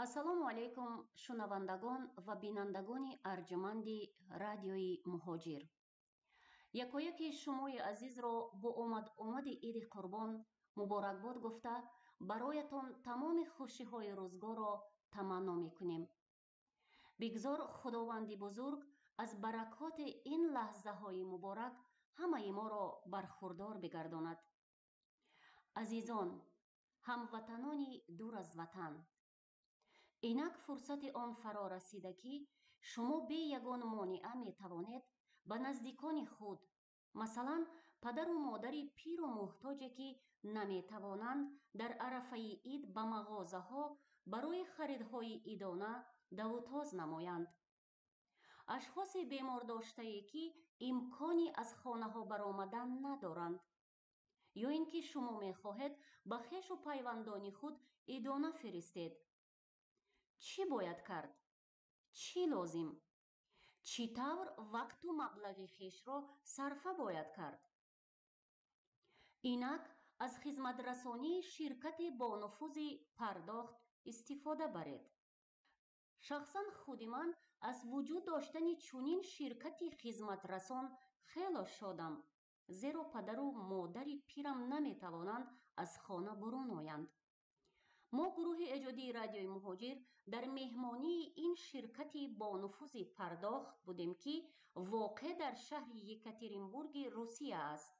ассалому алайкум шунавандагон ва бинандагони арҷуманди радиои муҳоҷир. Якояки шумои азизро бо омади иди қурбон муборакбод гуфта, бароятон тамоми хушиҳои рӯзгорро таманно мекунем. бигзор худованди бузург аз баракоти ин лаҳзаҳои муборак ҳамаи моро бархурдор бигардонад. азизон, ҳамватанони дур аз ватан, инак фурсати он фаро расида ки шумо бе ягон монеа метавонед ба наздикони худ, масалан падару модари пиру муҳтоҷе ки наметавонанд дар арафаи ид ба мағозаҳо барои харидҳои идона давутоз намоянд, ашхоси бемордоштае ки имкони аз хонаҳо баромадан надоранд, ё ин ки шумо мехоҳед ба хешу пайвандони худ идона фиристед. чӣ бояд кард? чӣ лозим? чӣ тавр вақту маблағи хешро сарфа бояд кард? инак аз хизматрасонии ширкати бонуфузи пардохт истифода баред. шахсан худи ман аз вуҷуд доштани чунин ширкати хизматрасон хело шодам, зеро падару модари пирам наметавонанд аз хона бурун оянд. мо гурӯҳи эҷодии радиои муҳоҷир дар меҳмонии ин ширкати бонуфузи пардохт будем ки воқеъ дар шаҳри Екатеринбурги Русия аст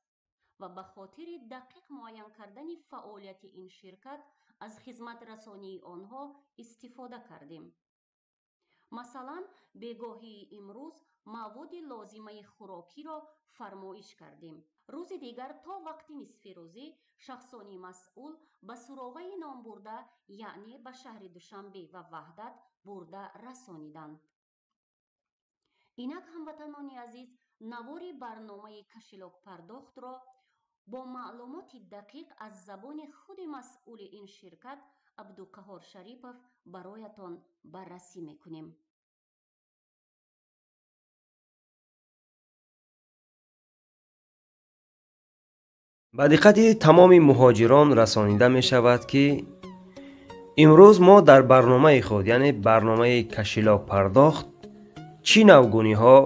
ва ба хотири дақиқ муайян кардани фаъолияти ин ширкат аз хизматрасонии онҳо истифода кардем. масалан бегоҳии имрӯз маводи лозимаи хӯрокиро фармоиш кардем. рӯзи дигар то вақти нисфирӯзӣ шахсони масъул ба суроғаи номбурда, яъне ба шаҳри Душанбе ва Ваҳдат бурда расониданд. инак ҳамватанони азиз, навори барномаи кашилокпардохтро бо маълумоти дақиқ аз забони худи масъули ин ширкат Абдуқаҳҳор Шарипов бароятон баррасӣ мекунем. ба диққати тамоми муҳоҷирон расонида мешавад ки имрӯз мо дар барномаи худ, яъне барномаи кашилокпардохт, чӣ навгуниҳо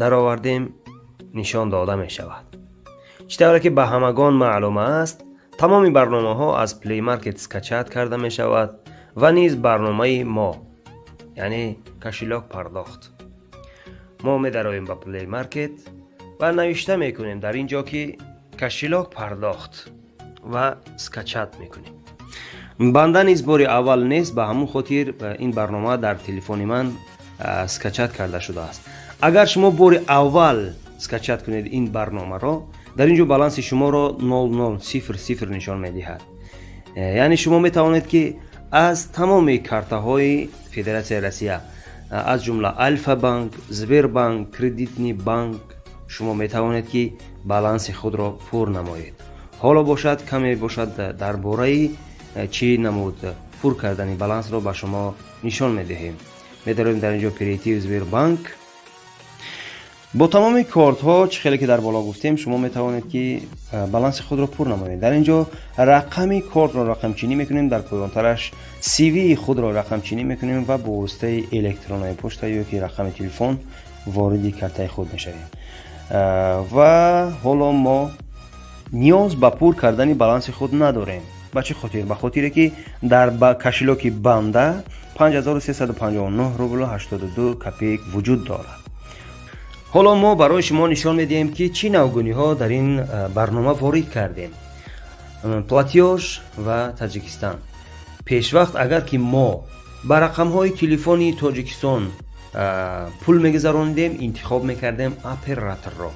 даровардем нишон дода мешавад. чӣ тавре ки ба ҳамагон маълум аст, тамоми барномаҳо аз Play Market скачат карда мешавад ва низ барномаи мо, яъне кашилокпардохт. мо медароем ба Play Market ва навишта мекунем дар ин ҷо ки кашилокпардохт ва скачат мекунем. банда низ бори аввал нест, ба ҳамун хотир ин барнома дар телефони ман скачат карда шудааст. агар шумо бори аввал скачат кунед ин барномаро, дар ин ҷо баланси шуморо 0000 нишон медиҳад. яъне шумо метавонед ки аз тамоми картаҳои Федератсияи Россия, аз ҷумла Альфа банк, Сбербанк, Кредитный банк, шумо метавонед ки баланси худро пур намоед. ҳоло бошад каме бошад дар бораи чӣ намуд пур кардани балансро ба шумо нишон медиҳем. медароем дар ин ҷо Креатив Сбербанк. бо тамоми кортҳо чӣ хеле ки дар боло гуфтем, шумо метавонед ки баланси худро пур намоед. дар ин ҷо рақами кортро рақамчинӣ мекунем, дар поёнтараш CV-и худро рақамчинӣ мекунем ва бо воситаи электронной почта ё ки рақами телефон вориди картаи худ мешавем. ва ҳоло мо ниёз ба пур кардани баланси худ надорем. ба чӣ хотир? ба хотире ки дар кашилоки банда 5359 рубл 82 копеек вуҷуд дорад. ҳоло мо барои шумо нишон медиҳем ки чӣ навгуниҳо дар ин барнома ворид кардем. платёж ва Таҷикистон. пешвақт агар ки мо ба рақамҳои телефони Тоҷикистон пул мегузаронидем, интихоб мекардем операторро,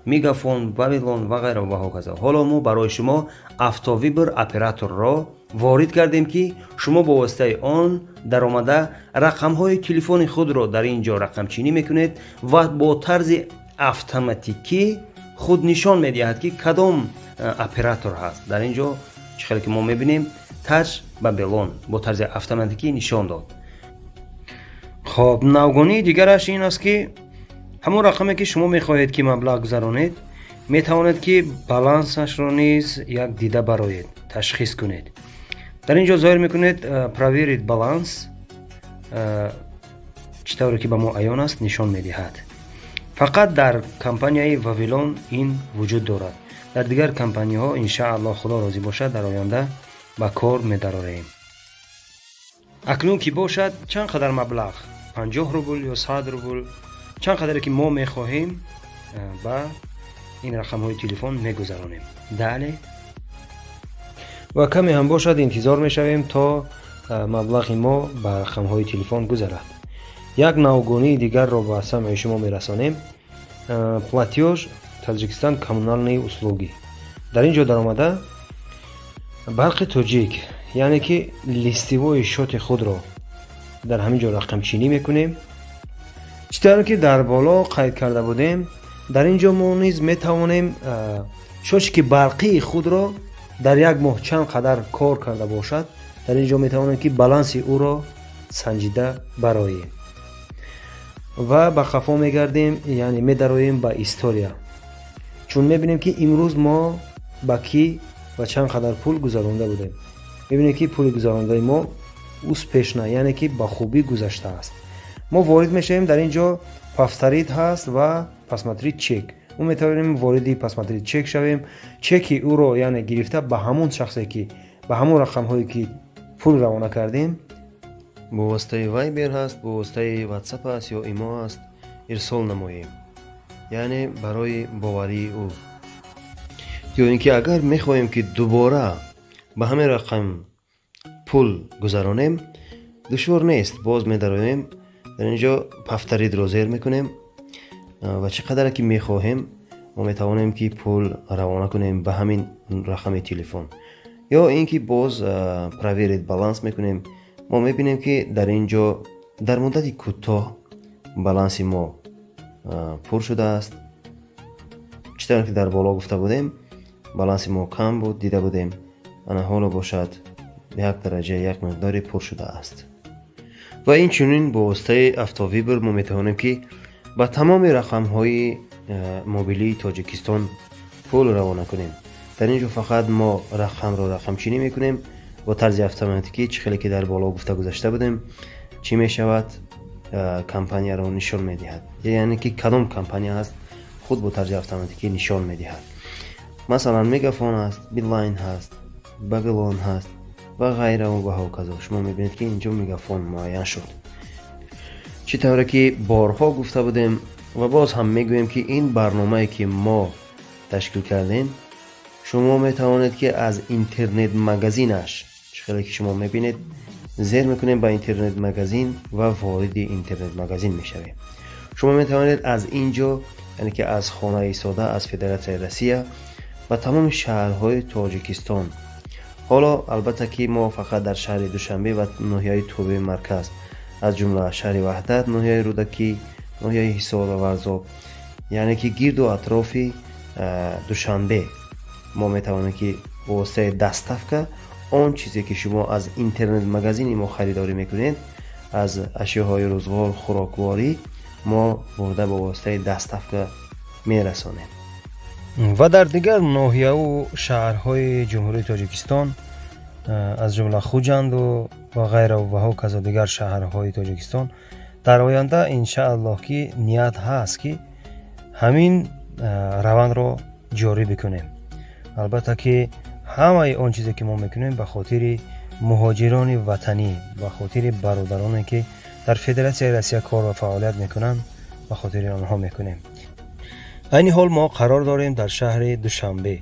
Мегафон, Бабилон ва ғайра ва ҳоказо. ҳоло мо барои шумо автовибр операторро ворид кардем ки шумо бо воситаи он даромада рақамҳои телефони худро дар ин ҷо рақамчинӣ мекунед ва бо тарзи автоматикӣ худ нишон медиҳад ки кадом оператор ҳаст. дар ин ҷо чӣ хеле ки мо мебинем Таҷ Бабилон бо тарзи автоматикӣ нишон дод. хоб навгунии дигараш ин аст ки ҳамон рақаме ки шумо мехоҳед ки маблағ гузаронед, метавонед ки балансашро низ як дида бароед ташхис кунед. در اینجا ظاهر میکنید проверить баланс چطوری که به ما عیان است نشان میدهد. فقط در کمپانی واویلون این وجود دارد. در دیگر کمپانی ها ان شاء الله خدا راضی باشد در آینده به کار می‌داریم. اکنون که باشد چند قدر مبلغ 50 روبل یا 100 روبل چند قدری که ما میخواهیم با این رقم های تلفن میگذرانیم. بله و کمی هم باشد انتظار میشویم تا مبلغ ما به رقم های تلفن گذرد. یک نوگانی دیگر را به سمع شما میرسانیم. платеж تاجیکستان کمونالنی услуги. در اینجا در آمده برق تاجیک یعنی که لیستیوی شات خود را در همینجا رقم چینی میکنیم. چطور که در بالا قید کرده بودیم در اینجا ما نیز میتوانیم شاتی که برقی خود را در یک ماه چند قدر کار کرده باشد در اینجا میتوانیم که بالانس او را سنجیده براییم و به خفا میگردیم، یعنی میدرویم به استوریا، چون میبینیم که امروز ما با کی و چند قدر پول گذرانده بودیم. میبینیم که پول گذرانده ما اوس پیشنه، یعنی که با خوبی گذشته است. ما وارد میشیم در اینجا پافترید هست و پاسماترید چک. اون میتونیم واردی پاسماترید چک شویم. چکی او رو یعنی گرفته به همون شخصی که به همون رقم هایی که پول روانه کردیم با واسطه وایبر هست، با واسطه واتساپ است یا ایمو است ارسال نماییم، یعنی برای باوری او. یا اینکه اگر میخواهیم که دوباره به همین رقم پول گذرانیم دشوار نیست، باز میدرویم در اینجا پافترید رو زیر میکنیم و چقدر که میخواهیم ما میتوانیم که پول روانه کنیم به همین رقم تلفن. یا اینکه باز проверить بالانس میکنیم. ما میبینیم که در اینجا در مدت کوتاه بالانس ما پر شده است. چطور که در بالا گفته بودیم بالانس ما کم بود، دیده بودیم انا حالا باشد به یک درجه یک مقداری پر شده است. و این چنین با واسطه افتاویبر ما میتوانیم که با تمام رقم های موبیلی تاجیکستان پول روانه کنیم. در اینجا فقط ما رقم رو رقم چینی میکنیم با طرز اتوماتیکی، چخیلی که در بالا گفته گذاشته بودیم چی میشود کمپانی رو نشان میدهد، یعنی که کدام کمپانی هست خود با طرز اتوماتیکی نشان میدهد. مثلا میگافون هست، بیلاین هست، بابلون هست و غیره و هاکذا. شما میبینید که اینجا میگافون معین شد. چطوره که بارها گفته بودیم و باز هم میگویم که این برنامه‌ای که ما تشکیل کردیم شما میتوانید که از اینترنت مگزینش چخیلی که شما میبینید زیر میکنیم با اینترنت مگزین و وارد اینترنت مگزین میشویم. شما میتوانید از اینجا، یعنی که از خانه ساده از فدراسیون روسیه و تمام شهرهای تاجیکستان، حالا البته که ما فقط در شهر دوشنبه و ناحیه توبه مرکز از جمله شهر وحدت، ناحیه رودکی، ناحیه حصار و ورزاب، یعنی که گرد و اطراف دوشنبه ما میتوانیم که با واسطه دستفکه آن چیزی که شما از اینترنت مگزین ما خریداری میکنید از اشیاءهای روزگار خوراکواری ما برده با واسطه دستفکه میرسانیم. و در دیگر ناحیه و شهرهای جمهوری تاجیکستان از جمله خوجند و غیره و هاکذا دیگر شهرهای تاجیکستان در آینده ان شاء الله که نیت هست که همین روند رو جاری بکنیم. البته که همه آن چیزی که ما میکنیم به خاطر مهاجران وطنی، به خاطر برادرانی که در فدراسیون روسیه کار و فعالیت میکنن، به خاطر آنها میکنیم. این حال ما قرار داریم در شهر دوشنبه.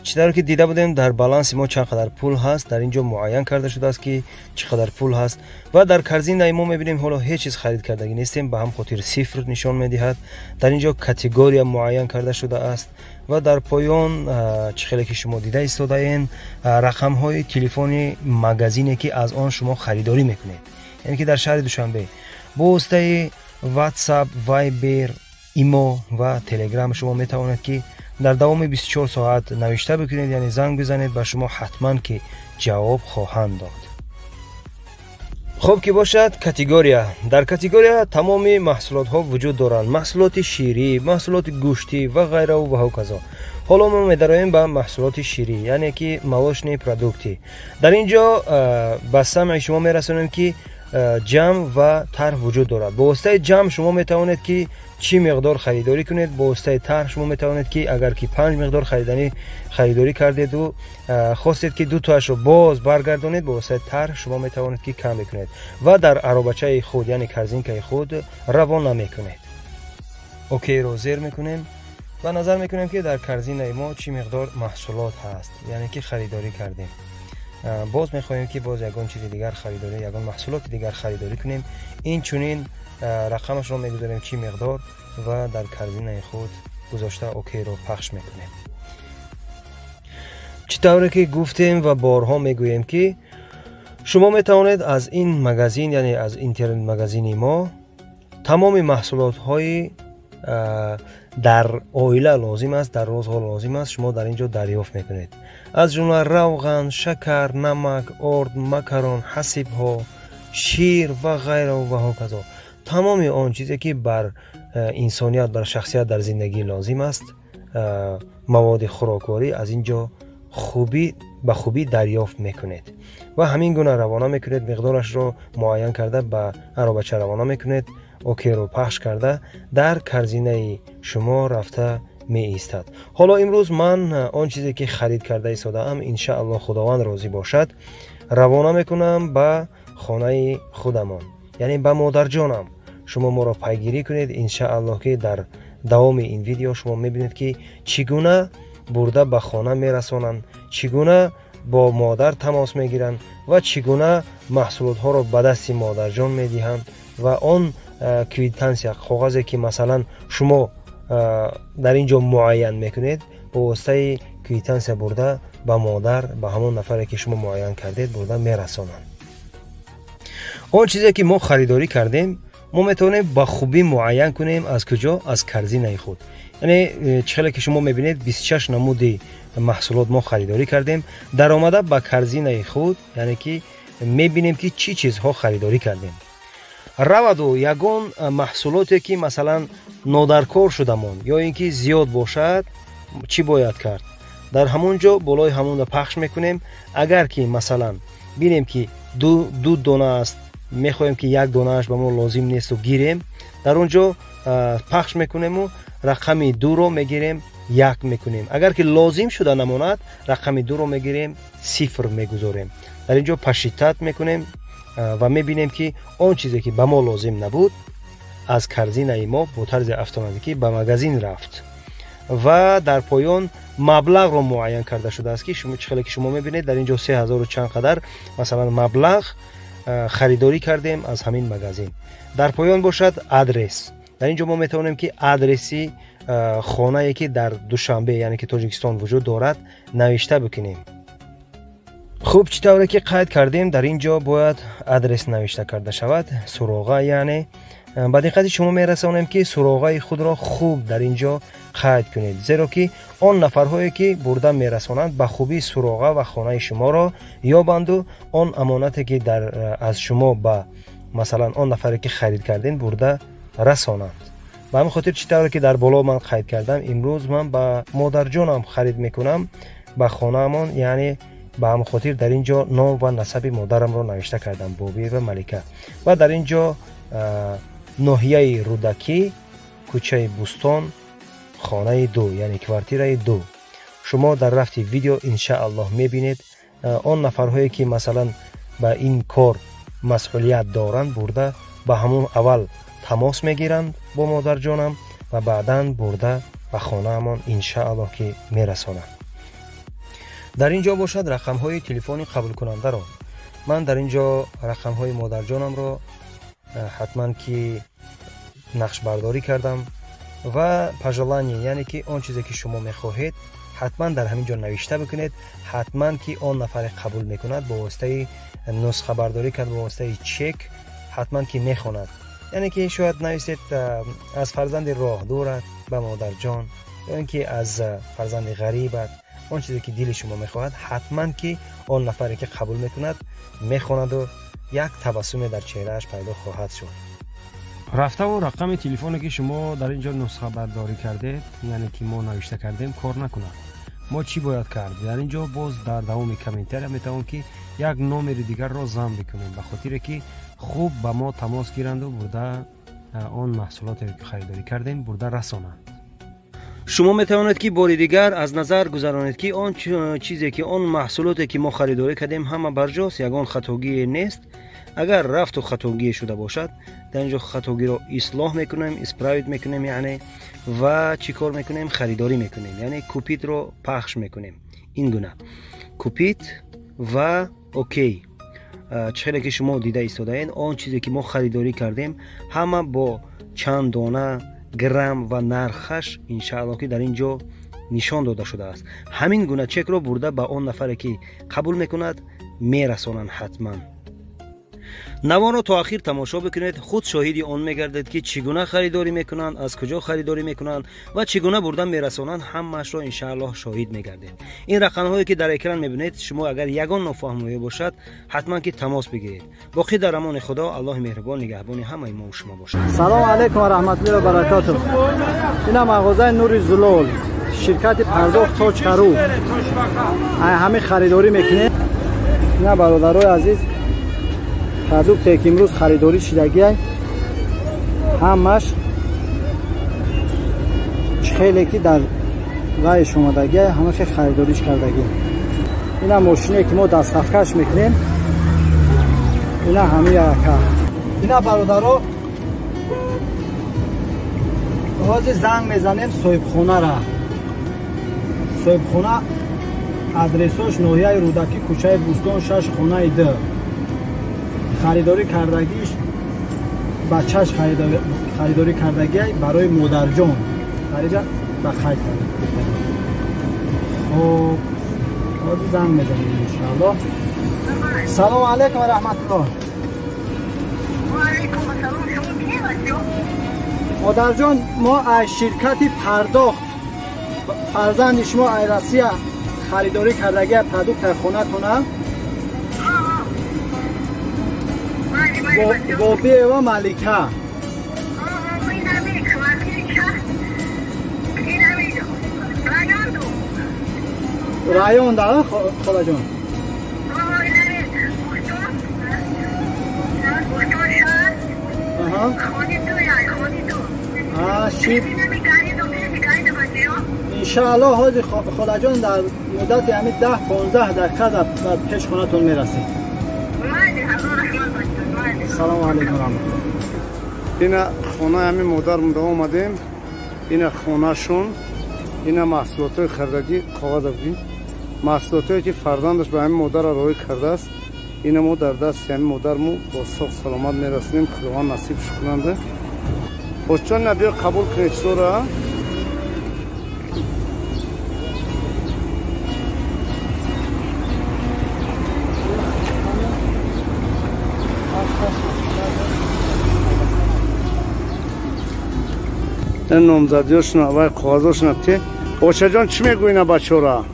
چطور که دیده بودیم در بالانس ما چقدر پول هست در اینجا معین کرده شده است که چقدر پول هست و در کرزین ما میبینیم حالا هیچ چیز خرید کردگی نیستیم، به هم خاطر صفر نشان میدهد. در اینجا کاتگوری معین کرده شده است و در پایان چخیلی که شما دیده ایستاده این رقم های تلفن مگزینی که از آن شما خریداری میکنید، یعنی که در شهر دوشنبه با واسطه واتساپ، وایبر، ایمو و تلگرام شما میتوانید که در دوام 24 ساعت نوشته بکنید، یعنی زنگ بزنید و شما حتما که جواب خواهند داد. خوب که باشد کاتگوریا. در کاتگوریا تمام محصولات ها وجود دارند، محصولات شیری، محصولات گوشتی و غیره و هاکذا. حالا ما می‌داریم به محصولات شیری، یعنی که молочные продукты. در اینجا به سمع شما میرسونیم که جم و طرح وجود دارد. با واسطه جم شما میتوانید که چی مقدار خریداری کنید، با واسطه طرح شما میتوانید که اگر که 5 مقدار خریداری کردید و خواستید که 2 تاش رو باز برگردونید، با واسطه طرح شما میتوانید که کم بکنید و در عربچه خود یعنی کرزینکای خود روانه میکنید. اوکی رو زیر میکنیم و نظر میکنیم که در کرزینه ما چی مقدار محصولات هست، یعنی که خریداری کردیم. باز میخوایم که باز یگان چیز دیگر خریداری، یگان محصولات دیگر خریداری کنیم. این چونین رقمش رو میگذاریم چی مقدار و در کرزینه خود گذاشته اوکی رو پخش میکنیم. چطوری که گفتیم و بارها میگوییم که شما میتوانید از این مگزین یعنی از اینترنت مگزینی ما تمام محصولات های در اویله لازم است، در روزها لازم است، شما در اینجا دریافت میکنید. از جمله روغن، شکر، نمک، ارد، مکرون، حسیب ها، شیر و غیره و هکذا. تمام آن چیزی که بر انسانیت، بر شخصیت در زندگی لازم است، مواد خوراکواری از اینجا به خوبی دریافت میکنید و همین گونه روانه میکنید. مقدارش رو معین کرده به عربچه روانه میکنید، اوکی رو پخش کرده در کرزینه شما رفته می ایستد. حالا امروز من آن چیزی که خرید کرده ایستاده ام، ان شاء الله خداوند راضی باشد، روانه میکنم به خانه خودمان، یعنی به مادر جانم. شما ما را پیگیری کنید، ان شاء الله که در دوام این ویدیو شما میبینید که چگونه برده به خانه میرسانند، چگونه با مادر تماس میگیرند و چگونه محصولات ها را به دست مادر جان میدهند و آن کویتانسیا کاغذی که مثلا شما در اینجا معین میکنید با واسطه کویتانسیا برده به مادر، به همون نفری که شما معین کردید برده میرسانند. اون چیزی که ما خریداری کردیم ما میتونیم با خوبی معین کنیم از کجا؟ از کرزینه خود. یعنی چخیلی که شما میبینید 26 نمودی محصولات ما خریداری کردیم. در آمده با کرزینه خود یعنی که میبینیم که چی چیزها خریداری کردیم. روادو یگان محصولاتی که مثلا نادرکار شدمان یا اینکه زیاد باشد چی باید کرد؟ در همونجا بالای همون پخش میکنیم. اگر که مثلا بینیم که دو دانه است، میخوایم که یک دانه اش به ما لازم نیست و گیریم، در اونجا پخش میکنیم و رقم 2 رو میگیریم 1 میکنیم. اگر که لازم شده نماند رقم 2 رو میگیریم 0 میگذاریم. در اینجا پشیتت میکنیم و میبینیم که آن چیزی که به ما لازم نبود از کرزینه ما با طرز اتوماتیکی به مگزین رفت و در پایان مبلغ رو معین کرده شده است که شما چخیلی که شما میبینید در اینجا 3000 و چند قدر مثلا مبلغ خریداری کردیم از همین مگزین. در پایان باشد آدرس. در اینجا ما میتونیم که آدرسی خانه‌ای که در دوشنبه یعنی که تاجیکستان وجود دارد نوشته بکنیم. خوب چطوری که قید کردیم در اینجا باید آدرس نوشته کرده شود، سراغه، یعنی با دقت شما میرسانیم که سراغه خود را خوب در اینجا قید کنید، زیرا که آن نفرهایی که برده میرسانند به خوبی سراغه و خانه شما را یابند و آن امانتی که از شما به مثلا آن نفری که خرید کردین برده رسانند. به همین خاطر چطوری که در بالا من قید کردم، امروز من به مادر جانم خرید میکنم به خانه من، یعنی به همین خاطر در اینجا نام و نسب مادرم را نوشته کردم، بوبی و ملکه. و در اینجا ناحیه رودکی، کوچه بوستان، خانه 2 یعنی کوارتیر 2. شما در رفت ویدیو ان شاء الله میبینید آن نفرهایی که مثلا به این کار مسئولیت دارند برده به همون اول تماس میگیرند با مادر جانم و بعداً برده به خانه من ان شاء الله که میرسانند. در اینجا باشد رقم های تلفنی قبول کننده را من در اینجا رقم های مادر جانم را حتما که نقش برداری کردم و پژلانی، یعنی که آن چیزی که شما میخواهید حتما در همین جا نوشته بکنید. حتما که آن نفر قبول میکند با واسطه نسخه برداری کرد، با واسطه چک حتما که میخواند. یعنی که شاید نویسید از فرزند راه دورت به مادر جان، یا اینکه از فرزند غریبت، آن چیزی که دل شما میخواهد حتما که آن نفری که قبول میکند میخواند و یک تبسم در چهرهش پیدا خواهد شد. رفته و رقم تلفنی که شما در اینجا نسخه برداری کرده، یعنی که ما نوشته کردیم، کار نکنه. ما چی باید کرد؟ در اینجا باز در دوام کامنتر میتونم که یک نمره دیگر را ضم بکنیم، به خاطر که خوب به ما تماس گیرند و برده آن محصولاتی که خریداری کردیم برده رسانند. شما میتوانید که بار دیگر از نظر گذرانید که آن چیزی که آن محصولاتی که ما خریداری کردیم همه برجاست، یگان خطاگی نیست. اگر رفت و خطاگی شده باشد، در اینجا خطاگی را اصلاح میکنیم، اسپراید میکنیم، یعنی و چی کار میکنیم؟ خریداری میکنیم، یعنی کوپیت رو پخش میکنیم. این گونه کوپیت و اوکی چهره که شما دیده ایستاده این آن چیزی که ما خریداری کردیم همه با چند دانه گرم و نرخش انشاءالله که در اینجا نشان داده شده است. همین گونه چک رو برده به اون نفری که قبول میکند میرسانند. حتما نوان رو تا آخر تماشا بکنید، خود شاهدی آن میگردید که چگونه خریداری میکنند، از کجا خریداری میکنند و چگونه بردن میرسانند، همه‌اش رو انشاءالله شاهد میگردید. این رقم هایی که در اکران میبینید شما اگر یگان نفهمیده باشد حتما که تماس بگیرید. باقی در امان خدا، الله مهربان نگهبان همه ما و شما باشد. سلام علیکم و رحمت الله و برکاته. اینا مغازه نور زلال، شرکت پرداخت تاج کرو. همه خریداری میکنه. اینا برادرای عزیز پروداکتی که امروز خریداری شدگی همش خیلی که در رایش اومدگی همه خریداریش کردگی. اینا ماشینی که ما دستکش میکنیم، اینا همه یکا. اینا برادرها باز زنگ میزنیم صاحب خونه را. صاحب خونه ادرسش ناحیه رودکی کوچه بوستان 6 خانه 2. خریداری کردگیش بچهش خریداری کردگی برای مادر جان خریده به خرید کرده. خب باز زنگ میزنیم انشاءالله. سلام علیکم و رحمت الله. و علیکم السلام. شما کی هستید؟ مادر جان ما از شرکت پرداخت فرزند شما ایرسیه خریداری کردگی پروداکت خونه کنم با بیه و ملکه. رایان داره خدا جان. انشاءالله حاضر خدا جان در مدت همین 10-15 دقیقه در پیش خونتون میرسید. سلام علیکم رحمت. اینا خونه همین مادر مونده اومدیم. اینا خونه شون. اینا محصولات خریدگی کاغذ بودیم. محصولاتی که فرزندش به همین مادر ارائه کرده است. اینا ما در دست همین مادر مو با صحت سلامت میرسونیم. خداوند نصیب کننده. خوشچون نبی قبول کنید سورا. این نامزدیاشون و قاضاشون هستی. باشه جان چی میگوی اینا بچه را؟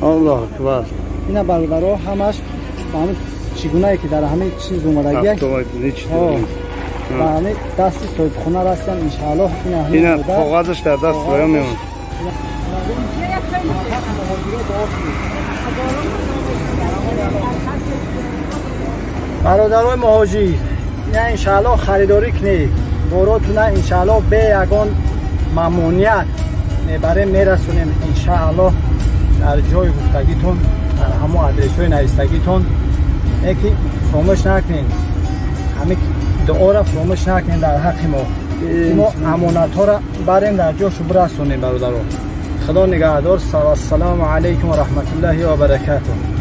الله اکبر. اینا برادرها همش همه چگونه که در همه چیز اومدگی و همه دست صاحب خونه هستن انشاءالله. اینا کاغذش در دست باید میمون. برادرای مهاجر اینا انشاءالله خریداری کنید. باراتون انشاءالله به یگان ممنونیت برای میرسونیم انشاءالله در جای گفتگیتون، در همه آدرس‌های نوشتگیتون. یکی فراموش نکنین، همه دعا را فراموش نکنین در حق ما امانت ها را بریم در جاش برسونیم برادران. خدا نگهدار. السلام علیکم و رحمت الله و برکاته.